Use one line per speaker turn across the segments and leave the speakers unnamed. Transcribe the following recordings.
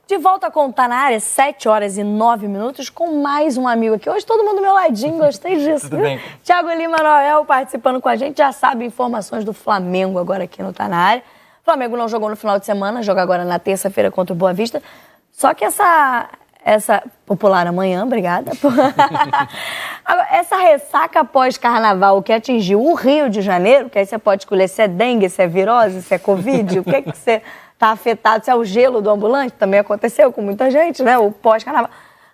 De volta com o Tá Na Área, 7h09, com mais um amigo aqui. Hoje todo mundo do meu ladinho, gostei disso.
Tudo bem.
Thiago Lima Noel participando com a gente, já sabe informações do Flamengo agora aqui no Tá Na Área. O Flamengo não jogou no final de semana, joga agora na terça-feira contra o Boa Vista. Só que essa popular amanhã, obrigada. Agora, essa ressaca pós-carnaval que atingiu o Rio de Janeiro, que aí você pode escolher se é dengue, se é virose, se é covid, o que você tá afetado, se é o gelo do ambulante, também aconteceu com muita gente, né? O pós-carnaval.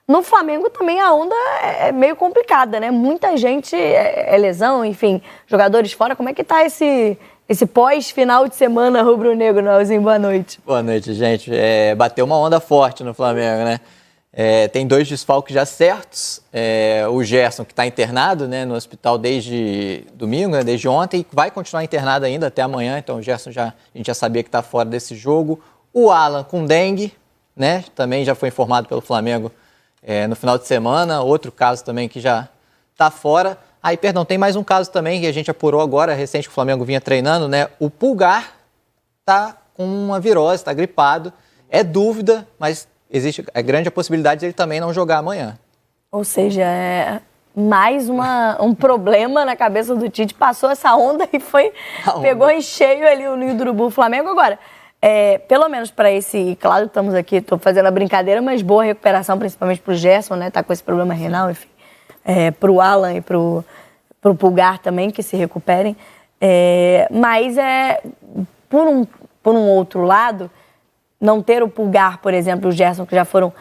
No Flamengo também a onda é meio complicada, né? Muita gente é lesão, enfim, jogadores fora. Como é que tá esse pós-final de semana rubro-negro, Noelzinho? Boa noite.
Boa noite, gente. Bateu uma onda forte no Flamengo, né? Tem 2 desfalques já certos. O Gerson, que está internado, né, no hospital desde domingo, né, desde ontem, vai continuar internado ainda até amanhã. Então o Gerson a gente já sabia que está fora desse jogo. O Alan com dengue, né, também já foi informado pelo Flamengo no final de semana. Outro caso também que já está fora. Tem mais um caso também que a gente apurou agora, recente, que o Flamengo vinha treinando, né? O Pulgar está com uma virose, está gripado. É dúvida, mas existe grande a possibilidade de ele também não jogar amanhã.
Ou seja, mais um problema na cabeça do Tite. Passou essa onda e pegou em cheio ali o Ninho do Urubu, o Flamengo. Agora, pelo menos para esse... Claro, estamos aqui, estou fazendo a brincadeira, mas boa recuperação, principalmente para o Gerson, né? Tá com esse problema renal, enfim. Para o Alan e para o Pulgar também, que se recuperem. Mas, por um outro lado, não ter o Pulgar, por exemplo, o Gerson, que já foram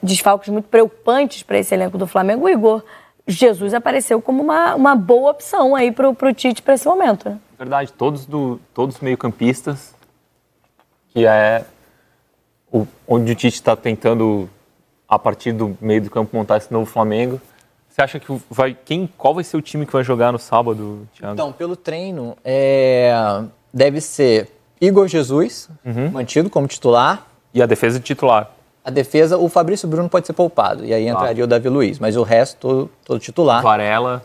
desfalques muito preocupantes para esse elenco do Flamengo, o Igor Jesus apareceu como uma boa opção aí para o Tite para esse momento. Né?
Verdade, todos meio-campistas, que é onde o Tite está tentando, a partir do meio do campo, montar esse novo Flamengo. Você acha que qual vai ser o time que vai jogar no sábado, Thiago?
Então, pelo treino, deve ser Igor Jesus, mantido como titular.
E a defesa de titular?
A defesa, o Fabrício Bruno pode ser poupado. E aí entraria o Davi Luiz. Mas o resto, todo titular.
Varela,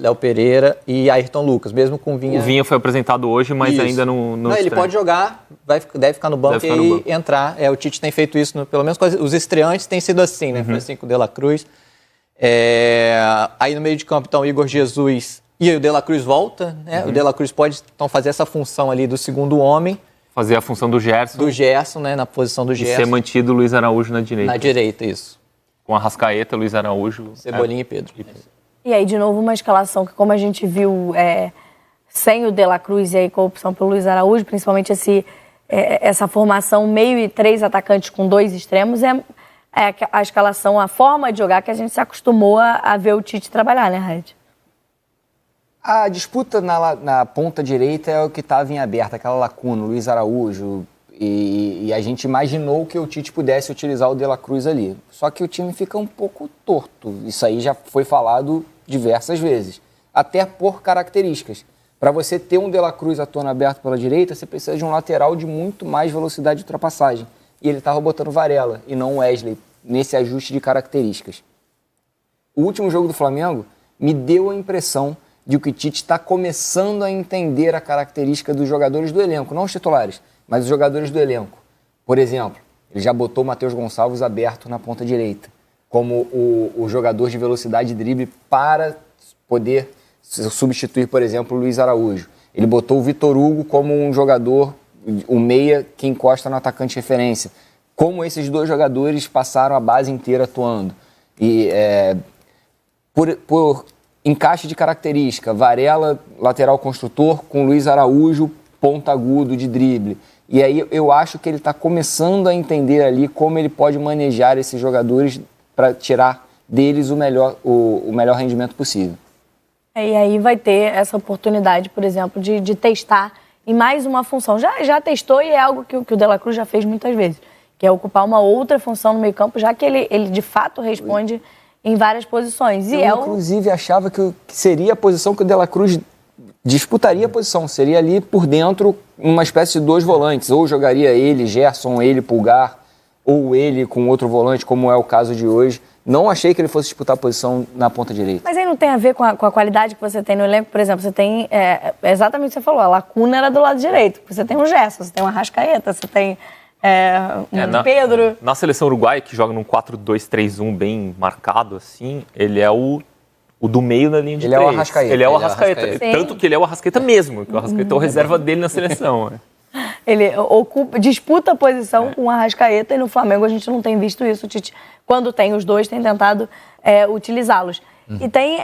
Léo Pereira
e Ayrton Lucas, mesmo com o Vinha.
O Vinha foi apresentado hoje, mas ainda não
ele pode jogar, deve ficar no banco entrar. O Tite tem feito isso, pelo menos com os estreantes tem sido assim, né? Francisco de la Cruz. Aí no meio de campo, então, Igor Jesus e o De La Cruz volta, né? O De La Cruz pode, então, fazer essa função ali do segundo homem.
Fazer a função do Gerson.
Do Gerson, né? Na posição do Gerson.
E ser mantido o Luiz Araújo na direita.
Na direita, isso.
Com a Arrascaeta, Luiz Araújo.
Cebolinha e Pedro.
E aí, de novo, uma escalação que, como a gente viu, sem o De La Cruz e aí com a opção pelo Luiz Araújo, principalmente essa formação meio e 3 atacantes com 2 extremos, a escalação, a forma de jogar que a gente se acostumou a ver o Tite trabalhar, né, Raid?
A disputa na ponta direita é o que estava em aberto, aquela lacuna, o Luiz Araújo, e a gente imaginou que o Tite pudesse utilizar o De La Cruz ali. Só que o time fica um pouco torto, isso aí já foi falado diversas vezes, até por características. Para você ter um De La Cruz atuando aberto pela direita, você precisa de um lateral de muito mais velocidade de ultrapassagem. E ele estava botando Varela e não Wesley, nesse ajuste de características. O último jogo do Flamengo me deu a impressão de que o Tite está começando a entender a característica dos jogadores do elenco, não os titulares, mas os jogadores do elenco. Por exemplo, ele já botou o Matheus Gonçalves aberto na ponta direita, como o jogador de velocidade e drible para poder substituir, por exemplo, o Luiz Araújo. Ele botou o Vitor Hugo como um jogador, o meia que encosta no atacante de referência. Como esses 2 jogadores passaram a base inteira atuando. E por encaixe de característica, Varela, lateral construtor, com Luiz Araújo, ponta agudo de drible. E aí eu acho que ele está começando a entender ali como ele pode manejar esses jogadores para tirar deles o melhor rendimento possível.
E aí vai ter essa oportunidade, por exemplo, de testar em mais uma função. Já testou e é algo que o De La Cruz já fez muitas vezes, que é ocupar uma outra função no meio campo, já que ele de fato responde em várias posições.
Eu, inclusive, achava que seria a posição que o De La Cruz disputaria a posição. Seria ali por dentro uma espécie de 2 volantes. Ou jogaria ele, Gerson, ele, Pulgar, ou ele com outro volante, como é o caso de hoje. Não achei que ele fosse disputar a posição na ponta direita.
Mas aí não tem a ver com a qualidade que você tem no elenco? Por exemplo, você tem, exatamente o que você falou, a lacuna era do lado direito. Você tem o Gerson, você tem o Arrascaeta, você tem Pedro.
Na seleção uruguaia, que joga num 4-2-3-1 bem marcado, assim, ele é o do meio da linha de
Ele
três.
é o Arrascaeta.
Ele é o Arrascaeta.
Sim.
Tanto que ele é o Arrascaeta mesmo, que o Arrascaeta é o reserva dele na seleção.
Ele disputa a posição com o Arrascaeta e no Flamengo a gente não tem visto isso. O Tite, quando tem os dois, tem tentado utilizá-los. E tem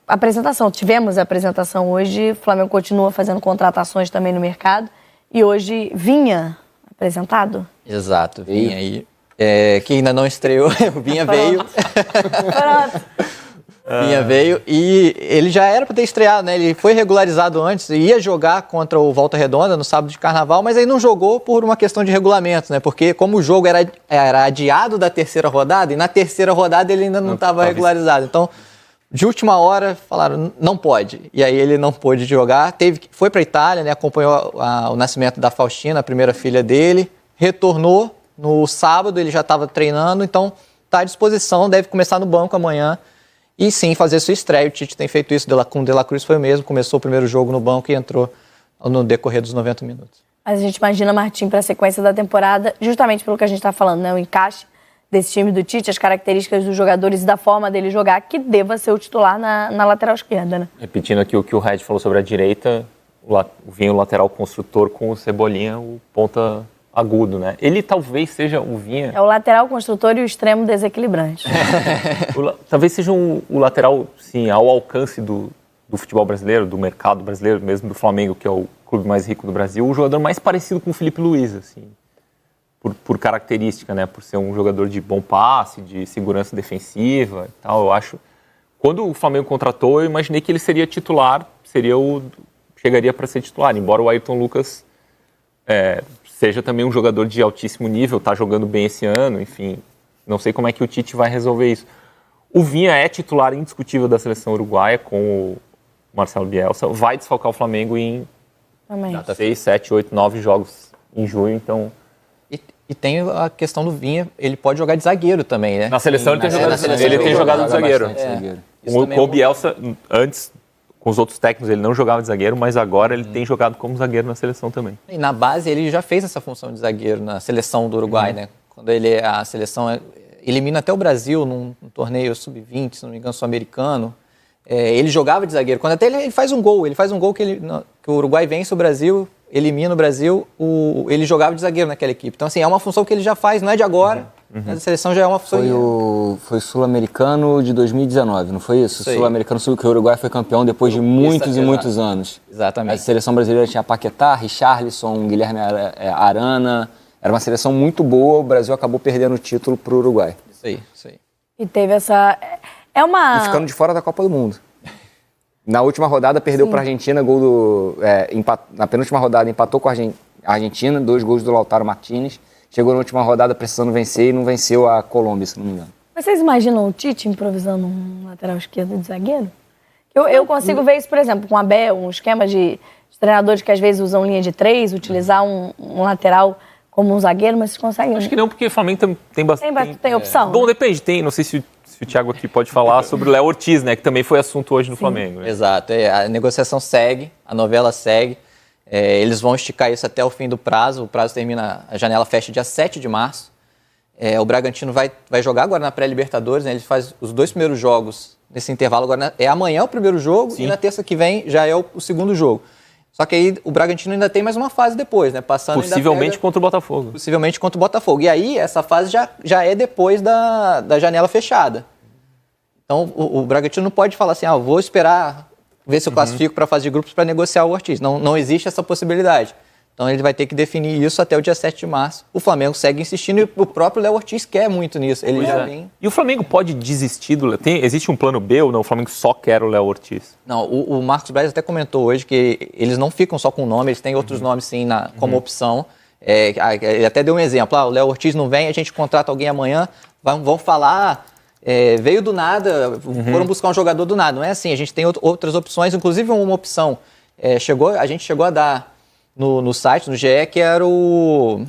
apresentação. Tivemos a apresentação hoje. O Flamengo continua fazendo contratações também no mercado. E hoje Vinha apresentado.
Exato, Vinha aí. Que ainda não estreou, o Vinha veio.
Pronto.
Vinha veio e ele já era para ter estreado, né? Ele foi regularizado antes, ia jogar contra o Volta Redonda no sábado de Carnaval, mas aí não jogou por uma questão de regulamento, né? Porque como o jogo era adiado da terceira rodada, e na terceira rodada ele ainda não estava regularizado. Então, de última hora, falaram, não pode. E aí ele não pôde jogar, foi para a Itália, né? Acompanhou o nascimento da Faustina, a primeira filha dele, retornou no sábado, ele já estava treinando, então está à disposição, deve começar no banco amanhã. E sim, fazer sua estreia. O Tite tem feito isso, com o De La Cruz foi o mesmo, começou o primeiro jogo no banco e entrou no decorrer dos 90 minutos.
Mas a gente imagina Martim para a sequência da temporada, justamente pelo que a gente está falando, né? O encaixe desse time do Tite, as características dos jogadores e da forma dele jogar, que deva ser o titular na lateral esquerda, né?
Repetindo aqui o que o Red falou sobre a direita, vinha o lateral construtor com o Cebolinha, o ponta agudo, né? Ele talvez seja o Vinha...
É o lateral construtor e o extremo desequilibrante.
Talvez seja o lateral, sim, ao alcance do futebol brasileiro, do mercado brasileiro, mesmo do Flamengo, que é o clube mais rico do Brasil, o jogador mais parecido com o Felipe Luiz, assim, por característica, né? Por ser um jogador de bom passe, de segurança defensiva e tal, eu acho. Quando o Flamengo contratou, eu imaginei que ele seria titular, chegaria para ser titular, embora o Ayrton Lucas seja também um jogador de altíssimo nível, está jogando bem esse ano, enfim, não sei como é que o Tite vai resolver isso. O Vinha é titular indiscutível da seleção uruguaia com o Marcelo Bielsa, vai desfalcar o Flamengo em 6, 7, 8, 9 jogos em junho, então...
E tem a questão do Vinha, ele pode jogar de zagueiro também, né?
Na seleção ele tem jogado de zagueiro. Com o Bielsa, antes... Com os outros técnicos ele não jogava de zagueiro, mas agora ele tem jogado como zagueiro na seleção também.
E na base ele já fez essa função de zagueiro na seleção do Uruguai, né? Quando a seleção elimina até o Brasil num torneio sub-20, se não me engano, sul-americano, ele jogava de zagueiro. Quando até ele faz um gol que o Uruguai vence o Brasil, elimina o Brasil, ele jogava de zagueiro naquela equipe. Então, assim, é uma função que ele já faz, não é de agora. A seleção já é uma função...
Foi sul-americano de 2019, não foi isso? Sul-americano, que o Uruguai foi campeão depois de muitos e muitos anos.
Exatamente.
A seleção brasileira tinha Paquetá, Richarlison, Guilherme Arana. Era uma seleção muito boa, o Brasil acabou perdendo o título para o Uruguai.
Isso aí.
E teve essa... E
ficando de fora da Copa do Mundo. Na última rodada perdeu para a Argentina, na penúltima rodada empatou com a Argentina, 2 gols do Lautaro Martínez. Chegou na última rodada precisando vencer e não venceu a Colômbia, se não me engano.
Mas vocês imaginam o Tite improvisando um lateral esquerdo de zagueiro? Eu consigo ver isso, por exemplo, com o Abel, um esquema de treinadores que às vezes usam linha de 3, utilizar um lateral como um zagueiro, mas vocês conseguem...
Acho que não, porque o Flamengo tem bastante...
Tem opção.
Bom, depende, não sei se o Thiago aqui pode falar sobre o Léo Ortiz, né, que também foi assunto hoje no Flamengo. Né?
Exato, a negociação segue, a novela segue. Eles vão esticar isso até o fim do prazo. O prazo termina, a janela fecha dia 7 de março. O Bragantino vai jogar agora na pré-Libertadores, né? Ele faz os 2 primeiros jogos nesse intervalo. Agora amanhã o primeiro jogo e na terça que vem já é o segundo jogo. Só que aí o Bragantino ainda tem mais uma fase depois, né?
Possivelmente contra o Botafogo.
Possivelmente contra o Botafogo. E aí essa fase já é depois da janela fechada. Então o Bragantino não pode falar assim, vou esperar... ver se eu classifico para a fase de grupos para negociar o Ortiz. Não existe essa possibilidade. Então ele vai ter que definir isso até o dia 7 de março. O Flamengo segue insistindo e o próprio Léo Ortiz quer muito nisso. Ele já vem...
E o Flamengo pode desistir do... Existe um plano B ou não? O Flamengo só quer o Léo Ortiz?
Não, o Marcos Braz até comentou hoje que eles não ficam só com o nome, eles têm outros nomes sim como opção. Ele até deu um exemplo. O Léo Ortiz não vem, a gente contrata alguém amanhã, vão falar... veio do nada, foram buscar um jogador do nada. Não é assim, a gente tem outras opções, inclusive uma opção. A gente chegou a dar no site, no GE, que era o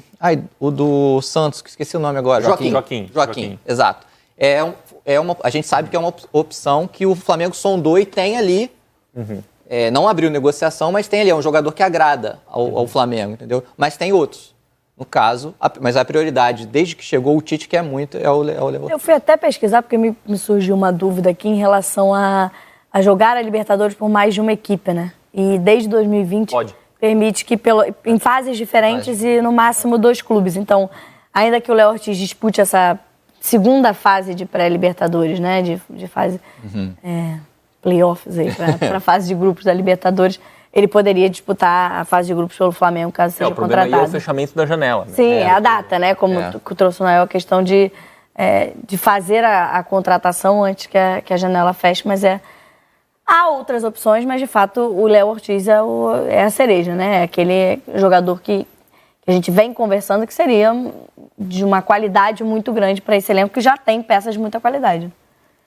do Santos, que esqueci o nome agora. Joaquim, exato. A gente sabe que é uma opção que o Flamengo sondou e tem ali. Não abriu negociação, mas tem ali, é um jogador que agrada ao Flamengo, entendeu? Mas tem outros. no caso, mas a prioridade, desde que chegou o Tite, que é muito, é o Léo Ortiz.
Eu fui até pesquisar, porque me surgiu uma dúvida aqui em relação a jogar a Libertadores por mais de uma equipe, né? E desde 2020 permite que em fases diferentes e no máximo 2 clubes. Então, ainda que o Léo Ortiz dispute essa segunda fase de pré-Libertadores, né? De fase playoffs aí, para a fase de grupos da Libertadores, ele poderia disputar a fase de grupos pelo Flamengo, caso seja contratado.
O problema aí é o fechamento da janela. Né?
Sim, é a data, né? Como tu trouxe, Noel, a questão de fazer a contratação antes que a janela feche, mas há outras opções, mas de fato o Léo Ortiz é a cereja, né? É aquele jogador que a gente vem conversando que seria de uma qualidade muito grande para esse elenco, que já tem peças de muita qualidade.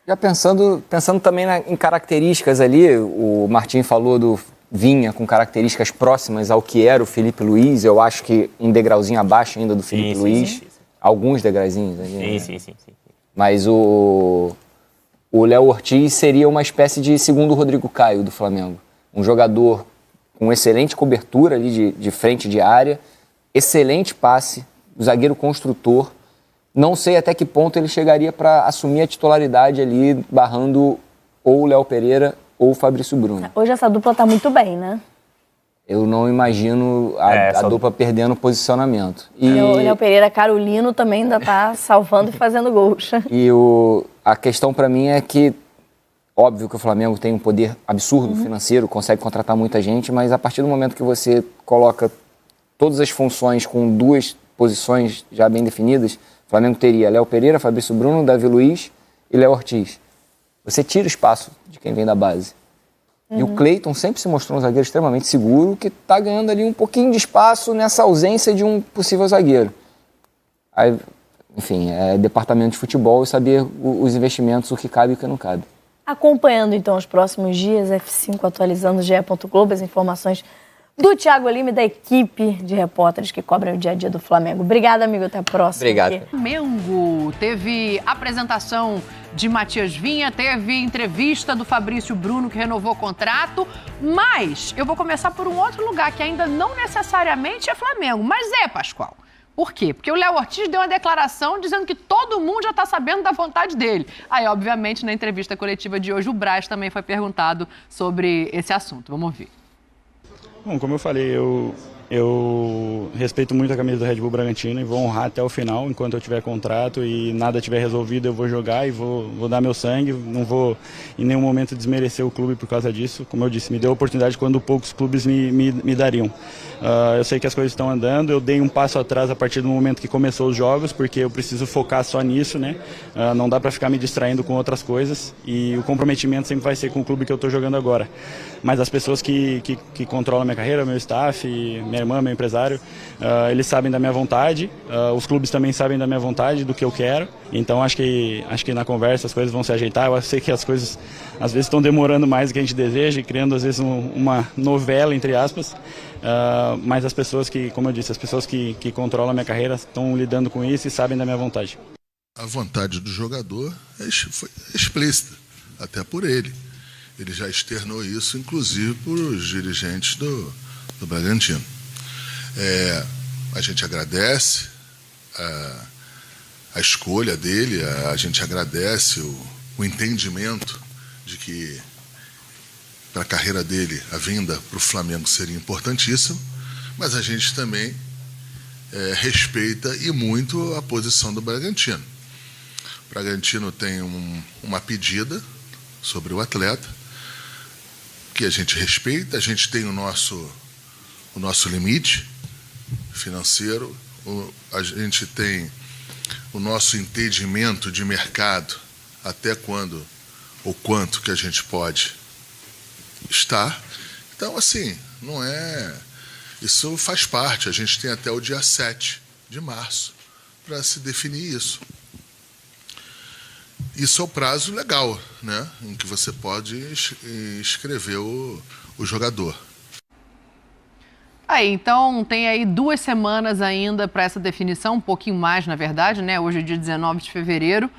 Já pensando também em características ali, o Martim falou do Vinha com características próximas ao que era o Felipe Luiz, eu acho que um degrauzinho abaixo ainda do Felipe Luiz. Sim. Alguns degrauzinhos ali. Sim. Mas o Léo Ortiz seria uma espécie de segundo Rodrigo Caio do Flamengo. Um jogador com excelente cobertura ali de frente de área, excelente passe, zagueiro construtor. Não sei até que ponto ele chegaria para assumir a titularidade ali, barrando ou o Léo Pereira ou o Fabrício Bruno.
Hoje essa dupla está muito bem, né?
Eu não imagino a dupla perdendo posicionamento.
E o Léo Pereira Carolino também ainda está salvando e fazendo gols.
E a questão para mim é que, óbvio que o Flamengo tem um poder absurdo financeiro, consegue contratar muita gente, mas a partir do momento que você coloca todas as funções com 2 posições já bem definidas, o Flamengo teria Léo Pereira, Fabrício Bruno, Davi Luiz e Léo Ortiz. Você tira o espaço de quem vem da base. E o Cleiton sempre se mostrou um zagueiro extremamente seguro, que está ganhando ali um pouquinho de espaço nessa ausência de um possível zagueiro. Aí, enfim, é departamento de futebol e saber os investimentos, o que cabe e o que não cabe.
Acompanhando, então, os próximos dias, F5 atualizando o GE. Globo, as informações do Thiago Lima e da equipe de repórteres que cobrem o dia a dia do Flamengo. Obrigada, amigo. Até a próxima.
Obrigado.
Flamengo teve apresentação de Matias Vinha, teve entrevista do Fabrício Bruno, que renovou o contrato, mas eu vou começar por um outro lugar, que ainda não necessariamente é Flamengo, mas Pascoal. Por quê? Porque o Léo Ortiz deu uma declaração dizendo que todo mundo já está sabendo da vontade dele. Aí, obviamente, na entrevista coletiva de hoje, o Braz também foi perguntado sobre esse assunto. Vamos ouvir.
Bom, como eu falei, eu respeito muito a camisa do Red Bull Bragantino e vou honrar até o final, enquanto eu tiver contrato e nada tiver resolvido, eu vou jogar e vou dar meu sangue, não vou em nenhum momento desmerecer o clube por causa disso. Como eu disse, me deu a oportunidade quando poucos clubes me dariam. Eu sei que as coisas estão andando, eu dei um passo atrás a partir do momento que começou os jogos, porque eu preciso focar só nisso, né? Não dá para ficar me distraindo com outras coisas e o comprometimento sempre vai ser com o clube que eu estou jogando agora. Mas as pessoas que controlam a minha carreira, meu staff, minha irmã, meu empresário, eles sabem da minha vontade, os clubes também sabem da minha vontade, do que eu quero. Então acho que na conversa as coisas vão se ajeitar. Eu sei que as coisas às vezes estão demorando mais do que a gente deseja e criando às vezes uma novela, entre aspas. Mas as pessoas que, como eu disse, as pessoas que controlam a minha carreira estão lidando com isso e sabem da minha vontade.
A vontade do jogador foi explícita, até por ele. Ele já externou isso, inclusive, para os dirigentes do Bragantino. A gente agradece a escolha dele, a gente agradece o entendimento de que para a carreira dele a vinda para o Flamengo seria importantíssima, mas a gente também respeita e muito a posição do Bragantino. O Bragantino tem uma pedida sobre o atleta, que a gente respeita, a gente tem o nosso limite financeiro, a gente tem o nosso entendimento de mercado, até quando ou quanto que a gente pode estar. Então, assim, não é... Isso faz parte, a gente tem até o dia 7 de março para se definir isso. Isso é o prazo legal, né, em que você pode inscrever o jogador.
Aí, então, tem aí 2 semanas ainda para essa definição, um pouquinho mais, na verdade, né? Hoje é dia 19 de fevereiro.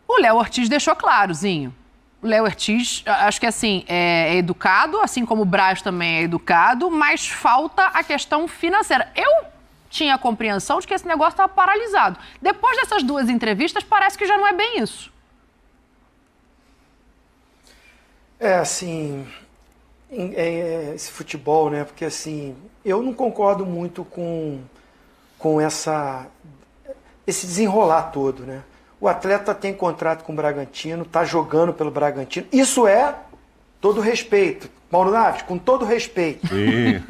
O Léo Ortiz deixou claro, Zinho. O Léo Ortiz, acho que assim, é educado, assim como o Braz também é educado, mas falta a questão financeira. Eu tinha a compreensão de que esse negócio estava paralisado. Depois dessas 2 entrevistas, parece que já não é bem isso.
Assim, esse futebol, né? Porque, assim, eu não concordo muito com esse desenrolar todo, né? O atleta tem contrato com o Bragantino, está jogando pelo Bragantino. Isso é todo respeito. Mauro Naves, com todo respeito.
Sim.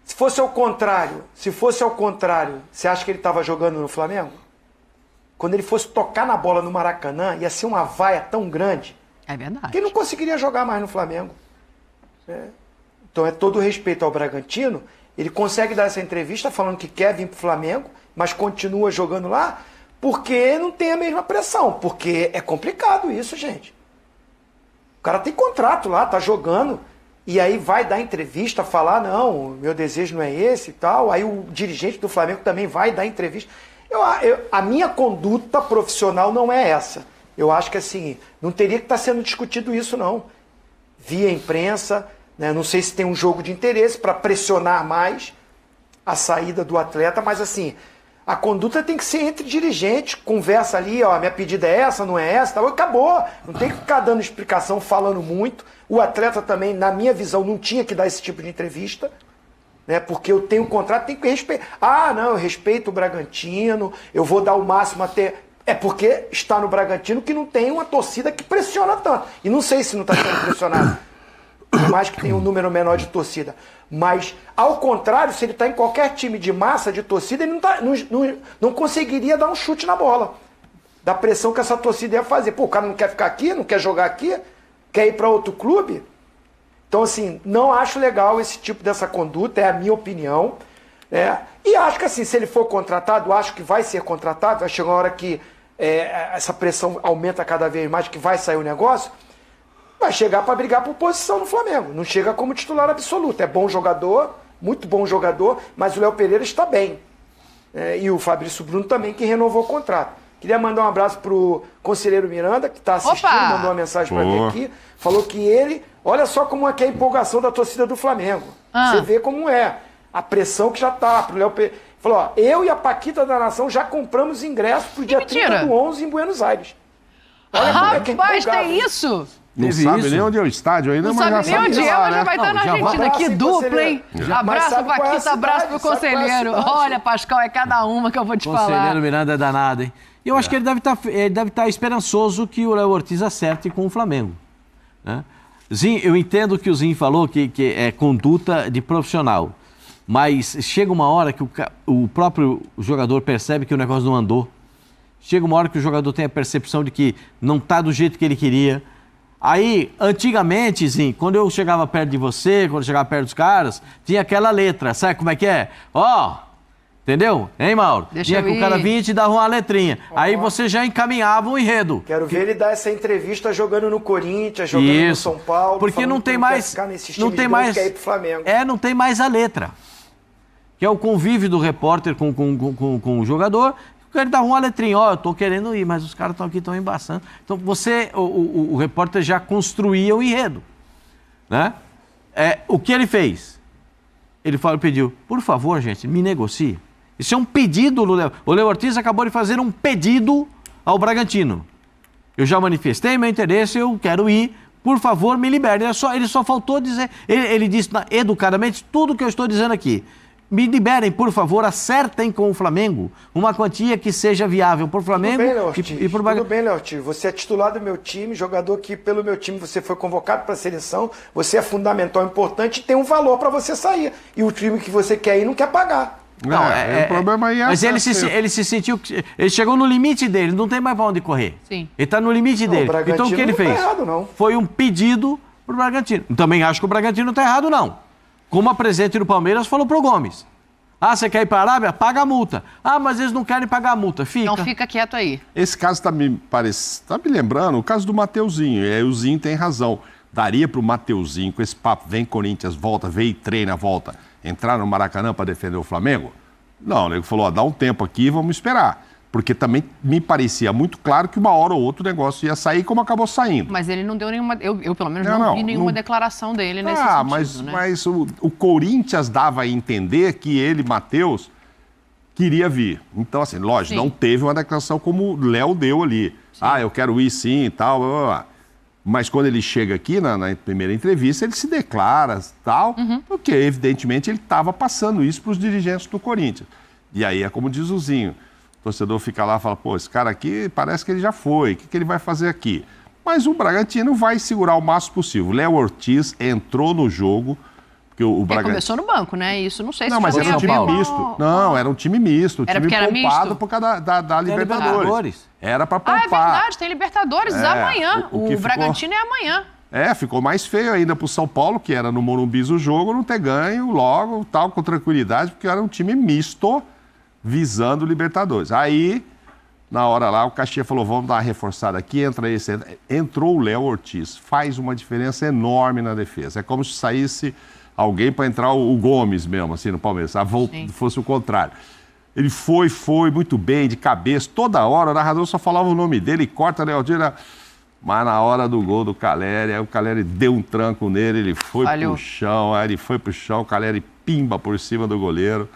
Se fosse ao contrário, você acha que ele estava jogando no Flamengo? Quando ele fosse tocar na bola no Maracanã, ia ser uma vaia tão grande
É verdade.
que ele não conseguiria jogar mais no Flamengo. Então é todo respeito ao Bragantino. Ele consegue dar essa entrevista falando que quer vir para o Flamengo, mas continua jogando lá, porque não tem a mesma pressão. Porque é complicado isso, gente. O cara tem contrato lá, tá jogando, e aí vai dar entrevista, falar, não, meu desejo não é esse e tal. Aí o dirigente do Flamengo também vai dar entrevista. A minha conduta profissional não é essa. Eu acho que, assim, não teria que estar sendo discutido isso, não. Via imprensa, né? Não sei se tem um jogo de interesse para pressionar mais a saída do atleta, mas, assim, a conduta tem que ser entre dirigentes, conversa ali, ó, minha pedida é essa, não é essa, tal, acabou. Não tem que ficar dando explicação, falando muito. O atleta também, na minha visão, não tinha que dar esse tipo de entrevista, né? Porque eu tenho um contrato, tenho que respeitar. Ah, não, eu respeito o Bragantino, eu vou dar o máximo até... É porque está no Bragantino que não tem uma torcida que pressiona tanto. E não sei se não está sendo pressionado. Por mais que tenha um número menor de torcida. Mas, ao contrário, se ele está em qualquer time de massa de torcida, ele não conseguiria dar um chute na bola. Da pressão que essa torcida ia fazer. Pô, o cara não quer ficar aqui, não quer jogar aqui, quer ir para outro clube. Então, assim, não acho legal esse tipo dessa conduta, é a minha opinião. E acho que, assim, se ele for contratado, acho que vai ser contratado, vai chegar uma hora que essa pressão aumenta cada vez mais, que vai sair o negócio, vai chegar para brigar por posição no Flamengo. Não chega como titular absoluto. É bom jogador, muito bom jogador, mas o Léo Pereira está bem. E o Fabrício Bruno também, que renovou o contrato. Queria mandar um abraço pro conselheiro Miranda, que está assistindo, mandou uma mensagem para mim aqui. Falou que ele... Olha só como é que é a empolgação da torcida do Flamengo. Você vê como é. A pressão que já tá pro Léo Pereira. Falou, ó, eu e a Paquita da Nação já compramos ingressos pro dia 30/11 em Buenos Aires. Olha como é que é
Rapaz, tem isso?
Não sabe nem onde é o estádio ainda,
Não
mas
sabe nem onde é, mas já vai estar na Argentina. Que dupla, hein? Abraço, Paquita, abraço pro conselheiro. Olha, Pascal, é cada uma que eu vou te falar.
O conselheiro Miranda é danado, hein? E eu acho que ele deve estar esperançoso que o Léo Ortiz acerte com o Flamengo, né? Zinho, eu entendo o que o Zinho falou, que é conduta de profissional. Mas chega uma hora que o próprio jogador percebe que o negócio não andou. Chega uma hora que o jogador tem a percepção de que não está do jeito que ele queria. Aí, antigamente, Zinho, quando eu chegava perto de você, quando eu chegava perto dos caras, tinha aquela letra, sabe como é que é? Entendeu? Hein, Mauro? Tinha que o cara vinha e te dava uma letrinha. Aí você já encaminhava um enredo.
Quero ver ele dar essa entrevista jogando no Corinthians, jogando no São Paulo.
Porque não tem mais... Não tem mais...
Quer ir pro Flamengo.
Não tem mais a letra. Que é o convívio do repórter com o jogador. Ele dava uma letrinha, eu tô querendo ir, mas os caras estão aqui, estão embaçando. Então o repórter já construía o enredo, né? O que ele fez? Ele pediu, por favor, gente, me negocie. Isso é um pedido, o Léo Ortiz acabou de fazer um pedido ao Bragantino. Eu já manifestei meu interesse, eu quero ir, por favor, me libere. Ele só faltou dizer, ele disse educadamente tudo que eu estou dizendo aqui. Me liberem, por favor, acertem com o Flamengo uma quantia que seja viável para o Flamengo e para o Bragantino.
Tudo bem, Léo Ortiz. Você é titular do meu time, jogador que pelo meu time você foi convocado para a seleção, você é fundamental, importante e tem um valor para você sair. E o time que você quer ir não quer pagar.
Não, o problema aí é mas ele se sentiu... Ele chegou no limite dele, não tem mais para onde correr.
Sim.
Ele está no limite dele. Então o que ele fez?
Não tá errado, não.
Foi um pedido para o Bragantino. Também acho que o Bragantino não está errado, não. Como a presidente do Palmeiras falou pro Gomes. Você quer ir para a Arábia? Paga a multa. Mas eles não querem pagar a multa. Fica.
Então fica quieto aí.
Esse caso tá me lembrando o caso do Mateuzinho. E aí o Zinho tem razão. Daria para o Mateuzinho, com esse papo, vem Corinthians, volta, vem e treina, volta, entrar no Maracanã para defender o Flamengo? Não, o nego falou, dá um tempo aqui, vamos esperar. Porque também me parecia muito claro que uma hora ou outra o negócio ia sair, como acabou saindo.
Mas ele não deu nenhuma... Eu pelo menos, não vi nenhuma declaração dele nesse sentido, né?
Mas o Corinthians dava a entender que ele, Matheus, queria vir. Então, assim, lógico, não teve uma declaração como o Léo deu ali. Eu quero ir sim e tal, blá, blá, blá. Mas quando ele chega aqui na primeira entrevista, ele se declara tal, porque evidentemente ele estava passando isso para os dirigentes do Corinthians. E aí é como diz o Zinho, o torcedor fica lá e fala, pô, esse cara aqui parece que ele já foi, o que ele vai fazer aqui? Mas o Bragantino vai segurar o máximo possível. Léo Ortiz entrou no jogo, porque o Bragantino...
começou no banco, né? Isso não sei se
mas era um time misto. Não, era um time misto, um time poupado por causa da Libertadores. Era para poupar.
É verdade, tem Libertadores amanhã. O Bragantino é amanhã.
Ficou mais feio ainda pro São Paulo, que era no Morumbi o jogo, não ter ganho logo, tal, com tranquilidade, porque era um time misto visando o Libertadores. Aí, na hora lá, o Caxias falou, vamos dar uma reforçada aqui, entra esse. Entrou o Léo Ortiz, faz uma diferença enorme na defesa. É como se saísse alguém para entrar o Gomes mesmo, assim, no Palmeiras. Fosse o contrário. Ele foi muito bem, de cabeça, toda hora, o narrador só falava o nome dele, corta Léo Ortiz, mas na hora do gol do Caleri, aí o Caleri deu um tranco nele, ele foi pro chão, o Caleri pimba por cima do goleiro.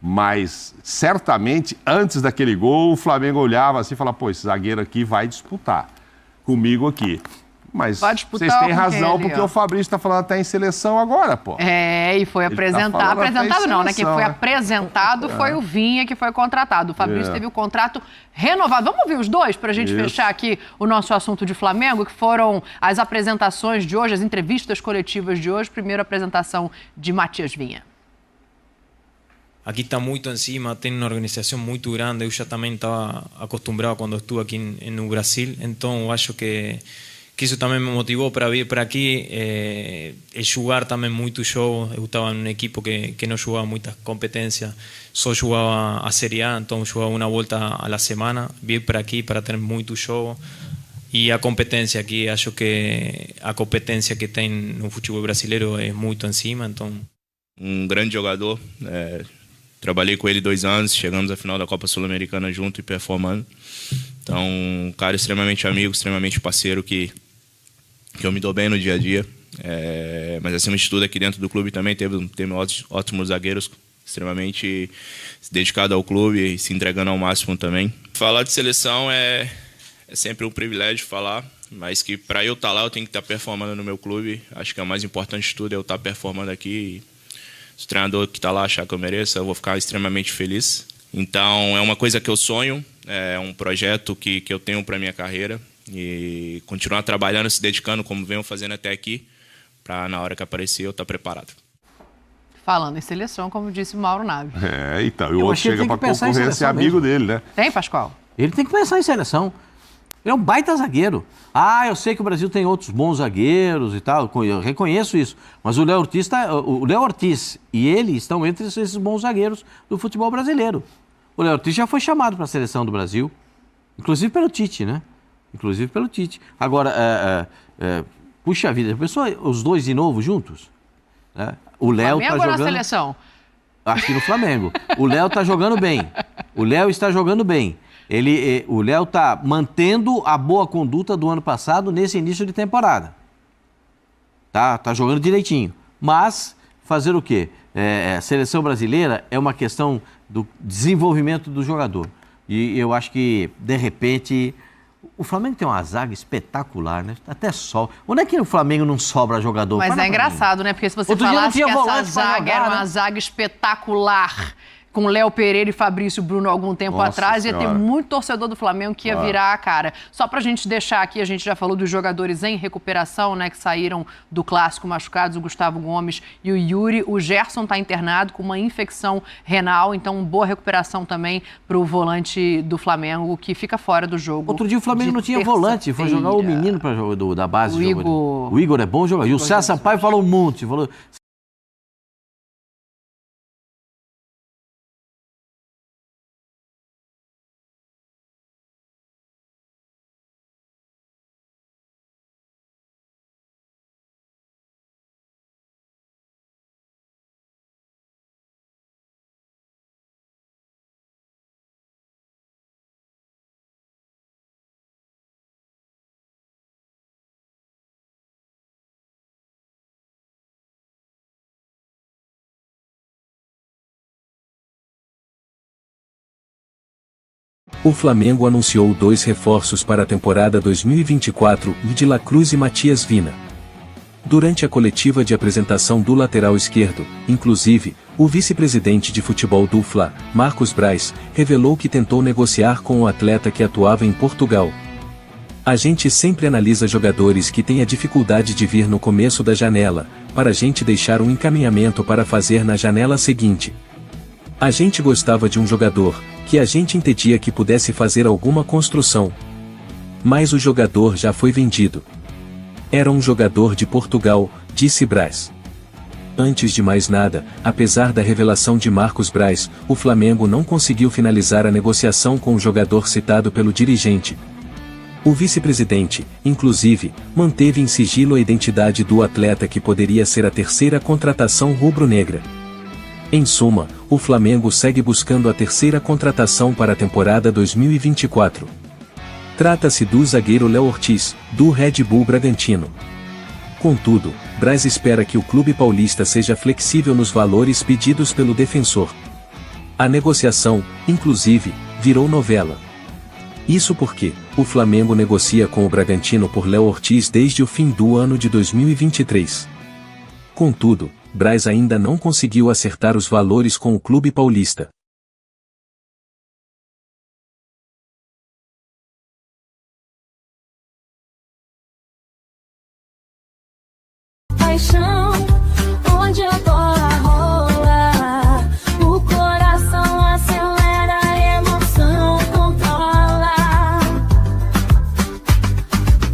Mas, certamente, antes daquele gol, o Flamengo olhava assim e falava, pô, esse zagueiro aqui vai disputar comigo aqui. Mas vocês têm razão, porque o Fabrício está falando até em seleção agora, pô.
E foi apresentado. Apresentado não, né? Quem foi apresentado foi o Vinha, que foi contratado. O Fabrício teve o contrato renovado. Vamos ouvir os dois para a gente fechar aqui o nosso assunto de Flamengo, que foram as apresentações de hoje, as entrevistas coletivas de hoje. Primeiro, a apresentação de Matias Vinha.
Aqui está muito em cima, tem uma organização muito grande. Eu já também estava acostumado quando estive aqui no Brasil, então eu acho que isso também me motivou para vir para aqui e jogar também muito jogo. Eu estava em uma equipe que não jogava muitas competências, só jogava a Série A, então jogava uma volta à semana. Vim para aqui para ter muito jogo e a competência aqui, acho que a competência que tem no futebol brasileiro é muito em cima. Então,
grande jogador. Trabalhei com ele 2 anos, chegamos à final da Copa Sul-Americana junto e performando. Então, um cara extremamente amigo, extremamente parceiro que eu me dou bem no dia a dia. Mas acima de tudo aqui dentro do clube também teve ótimos zagueiros, extremamente dedicados ao clube e se entregando ao máximo também. Falar de seleção é sempre um privilégio falar, mas que para eu estar lá eu tenho que estar performando no meu clube. Acho que é o mais importante de tudo, eu estar performando aqui. Se o treinador que está lá achar que eu mereço, eu vou ficar extremamente feliz. Então, é uma coisa que eu sonho, é um projeto que eu tenho para a minha carreira e continuar trabalhando, se dedicando como venho fazendo até aqui, para na hora que aparecer eu estar preparado.
Falando em seleção, como disse o Mauro Naves.
Então, o outro chega para concorrer ser amigo dele, né?
Tem, Pascoal?
Ele tem que pensar em seleção. Ele é um baita zagueiro. Eu sei que o Brasil tem outros bons zagueiros e tal, eu reconheço isso. Mas o Léo Ortiz e ele estão entre esses bons zagueiros do futebol brasileiro. O Léo Ortiz já foi chamado para a seleção do Brasil, inclusive pelo Tite, né? Agora, puxa vida, pensou os dois de novo juntos? O Léo tá jogando...
na seleção?
Acho que no Flamengo. O Léo tá jogando bem. O Léo está jogando bem. O Léo está mantendo a boa conduta do ano passado nesse início de temporada. Tá jogando direitinho. Mas fazer o quê? A seleção brasileira é uma questão do desenvolvimento do jogador. E eu acho que, de repente, o Flamengo tem uma zaga espetacular, né? Até sol. Onde é que o Flamengo não sobra jogador?
Mas é engraçado, né? Porque se você falasse que essa zaga era uma zaga espetacular, com Léo Pereira e Fabrício Bruno algum tempo atrás, ia ter muito torcedor do Flamengo que ia virar a cara. Só pra gente deixar aqui, a gente já falou dos jogadores em recuperação, né, que saíram do clássico machucados, o Gustavo Gomes e o Yuri. O Gerson tá internado com uma infecção renal, então boa recuperação também pro volante do Flamengo, que fica fora do jogo.
Outro dia o Flamengo não tinha volante, foi jogar o menino pra jogar da base. O Igor é bom jogador. E o César Sampaio falou um monte, falou...
o Flamengo anunciou 2 reforços para a temporada 2024, de La Cruz e Matias Vina. Durante a coletiva de apresentação do lateral esquerdo, inclusive, o vice-presidente de futebol do Fla, Marcos Braz, revelou que tentou negociar com o atleta que atuava em Portugal. A gente sempre analisa jogadores que têm a dificuldade de vir no começo da janela, para a gente deixar um encaminhamento para fazer na janela seguinte. A gente gostava de um jogador, que a gente entendia que pudesse fazer alguma construção. Mas o jogador já foi vendido. Era um jogador de Portugal, disse Braz. Antes de mais nada, apesar da revelação de Marcos Braz, o Flamengo não conseguiu finalizar a negociação com o jogador citado pelo dirigente. O vice-presidente, inclusive, manteve em sigilo a identidade do atleta que poderia ser a terceira contratação rubro-negra. Em suma, o Flamengo segue buscando a terceira contratação para a temporada 2024. Trata-se do zagueiro Léo Ortiz, do Red Bull Bragantino. Contudo, Braz espera que o clube paulista seja flexível nos valores pedidos pelo defensor. A negociação, inclusive, virou novela. Isso porque o Flamengo negocia com o Bragantino por Léo Ortiz desde o fim do ano de 2023. Contudo, Braz ainda não conseguiu acertar os valores com o clube paulista.
Paixão, onde a bola rola, o coração acelera, a emoção controla.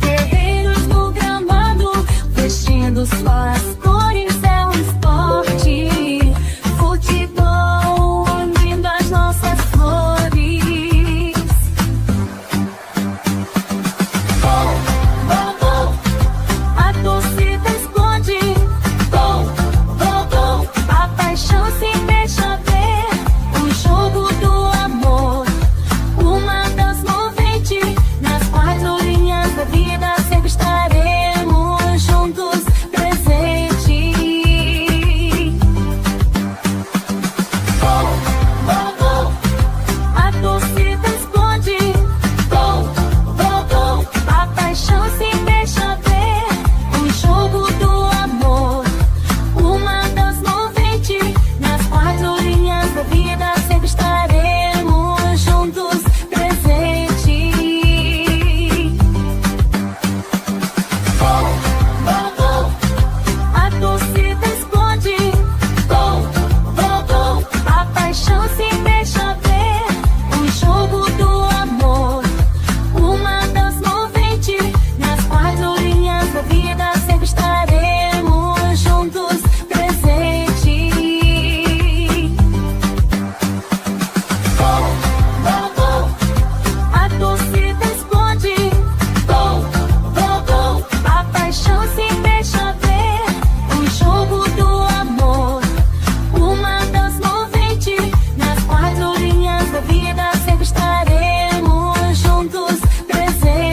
Guerreiros do gramado, vestindo suas cores, é um esporte. Futebol unindo as nossas flores. A torcida esconde. A paixão se deixa ver. O jogo do amor, uma das movente. Nas 4 linhas da vida sempre estaremos juntos, presentes. A torcida esconde. A paixão se deixa ver. O jogo do amor, uma das movente. Nas 4 linhas da vida sempre estaremos juntos, presentes. A torcida esconde. A paixão se deixa ver. O jogo do amor, uma das movente. Nas 4 linhas da vida sempre estaremos juntos, presentes. A torcida esconde. A paixão se deixa ver. O jogo do amor, uma das movente. Nas 4 linhas da vida sempre estaremos juntos, presentes.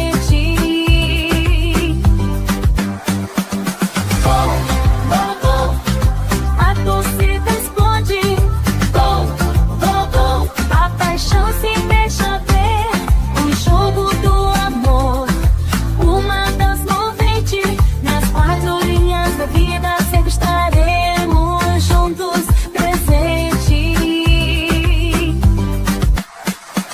A torcida esconde. A paixão se deixa ver. O jogo do amor, uma das movente. Nas 4 linhas da vida sempre estaremos juntos, presentes.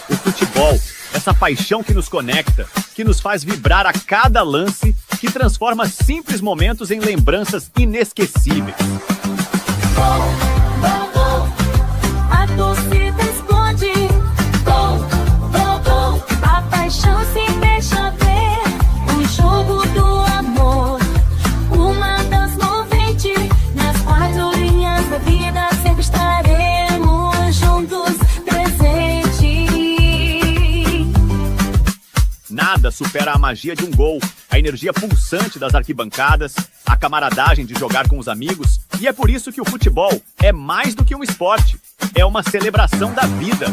O futebol, essa paixão que nos conecta, que nos faz vibrar a cada lance, que transforma simples momentos em lembranças inesquecíveis.
A torcida esconde. A paixão se deixa ver. O jogo do amor, uma das movente. Nas 4 linhas da vida sempre estaremos juntos, presentes.
Nada supera a magia de um gol, a energia pulsante das arquibancadas, a camaradagem de jogar com os amigos, e é por isso que o futebol é mais do que um esporte, é uma celebração da vida.